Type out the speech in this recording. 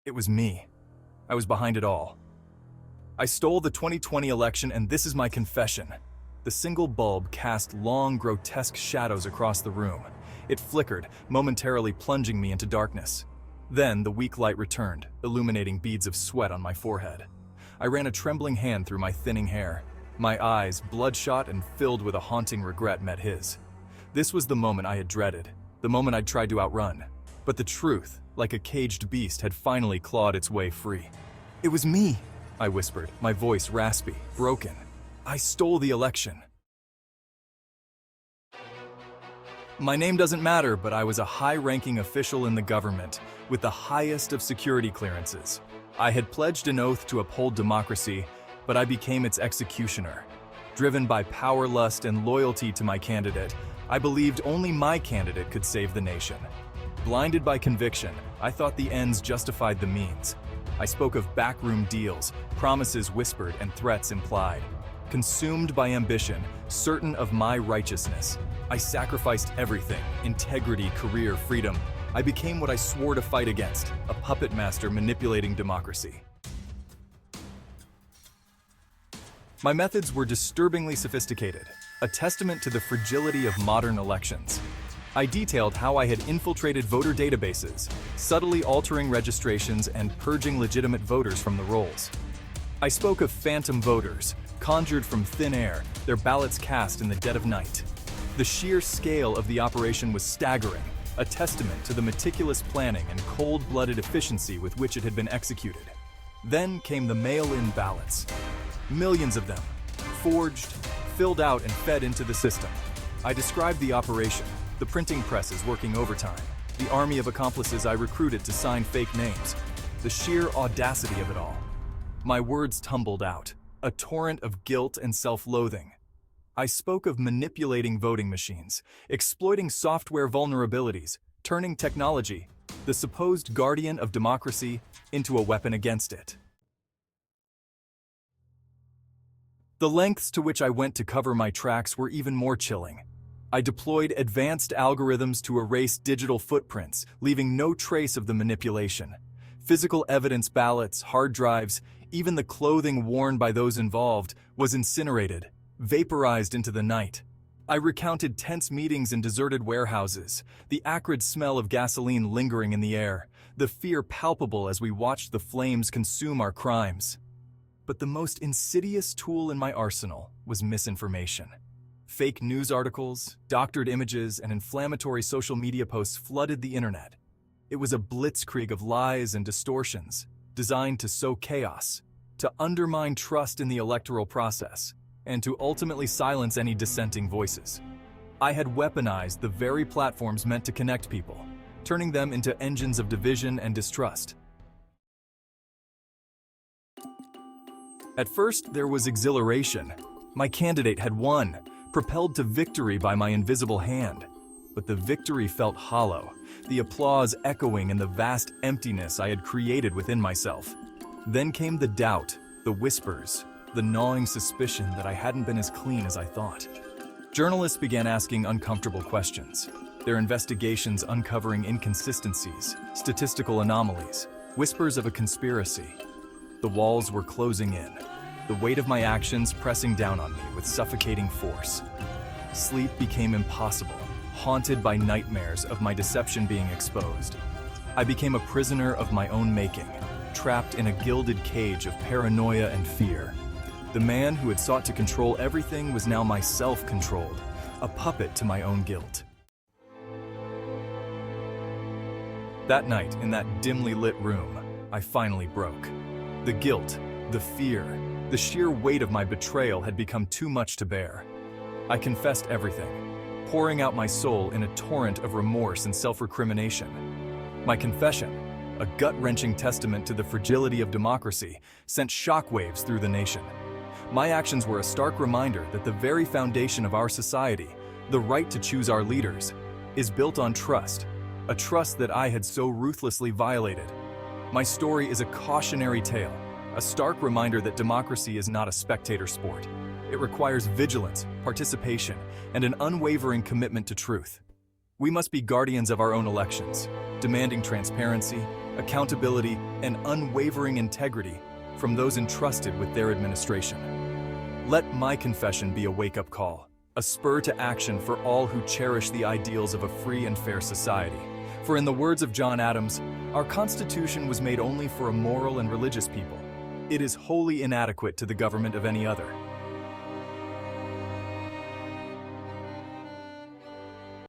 It was me. I was behind it all. I stole the 2020 election, and this is my confession. The single bulb cast long, grotesque shadows across the room. It flickered, momentarily plunging me into darkness. Then the weak light returned, illuminating beads of sweat on my forehead. I ran a trembling hand through my thinning hair. My eyes, bloodshot and filled with a haunting regret, met his. This was the moment I had dreaded, the moment I'd tried to outrun. But the truth, like a caged beast, had finally clawed its way free. "It was me," I whispered, my voice raspy, broken. "I stole the election." My name doesn't matter, but I was a high-ranking official in the government, with the highest of security clearances. I had pledged an oath to uphold democracy, but I became its executioner. Driven by power lust and loyalty to my candidate, I believed only my candidate could save the nation. Blinded by conviction, I thought the ends justified the means. I spoke of backroom deals, promises whispered and threats implied. Consumed by ambition, certain of my righteousness, I sacrificed everything: integrity, career, freedom. I became what I swore to fight against, a puppet master manipulating democracy. My methods were disturbingly sophisticated, a testament to the fragility of modern elections. I detailed how I had infiltrated voter databases, subtly altering registrations and purging legitimate voters from the rolls. I spoke of phantom voters, conjured from thin air, their ballots cast in the dead of night. The sheer scale of the operation was staggering, a testament to the meticulous planning and cold-blooded efficiency with which it had been executed. Then came the mail-in ballots. Millions of them, forged, filled out and fed into the system. I described the operation, the printing presses working overtime, the army of accomplices I recruited to sign fake names, the sheer audacity of it all. My words tumbled out, a torrent of guilt and self-loathing. I spoke of manipulating voting machines, exploiting software vulnerabilities, turning technology, the supposed guardian of democracy, into a weapon against it. The lengths to which I went to cover my tracks were even more chilling. I deployed advanced algorithms to erase digital footprints, leaving no trace of the manipulation. Physical evidence, ballots, hard drives, even the clothing worn by those involved, was incinerated, vaporized into the night. I recounted tense meetings in deserted warehouses, the acrid smell of gasoline lingering in the air, the fear palpable as we watched the flames consume our crimes. But the most insidious tool in my arsenal was misinformation. Fake news articles, doctored images, and inflammatory social media posts flooded the internet. It was a blitzkrieg of lies and distortions, designed to sow chaos, to undermine trust in the electoral process, and to ultimately silence any dissenting voices. I had weaponized the very platforms meant to connect people, turning them into engines of division and distrust. At first, there was exhilaration. My candidate had won, propelled to victory by my invisible hand. But the victory felt hollow, the applause echoing in the vast emptiness I had created within myself. Then came the doubt, the whispers, the gnawing suspicion that I hadn't been as clean as I thought. Journalists began asking uncomfortable questions, their investigations uncovering inconsistencies, statistical anomalies, whispers of a conspiracy. The walls were closing in, the weight of my actions pressing down on me with suffocating force. Sleep became impossible, haunted by nightmares of my deception being exposed. I became a prisoner of my own making, trapped in a gilded cage of paranoia and fear. The man who had sought to control everything was now myself controlled, a puppet to my own guilt. That night, in that dimly lit room, I finally broke. The guilt, the fear, the sheer weight of my betrayal had become too much to bear. I confessed everything, pouring out my soul in a torrent of remorse and self-recrimination. My confession, a gut-wrenching testament to the fragility of democracy, sent shockwaves through the nation. My actions were a stark reminder that the very foundation of our society, the right to choose our leaders, is built on trust, a trust that I had so ruthlessly violated. My story is a cautionary tale, a stark reminder that democracy is not a spectator sport. It requires vigilance, participation, and an unwavering commitment to truth. We must be guardians of our own elections, demanding transparency, accountability, and unwavering integrity from those entrusted with their administration. Let my confession be a wake-up call, a spur to action for all who cherish the ideals of a free and fair society. For in the words of John Adams, our Constitution was made only for a moral and religious people. It is wholly inadequate to the government of any other.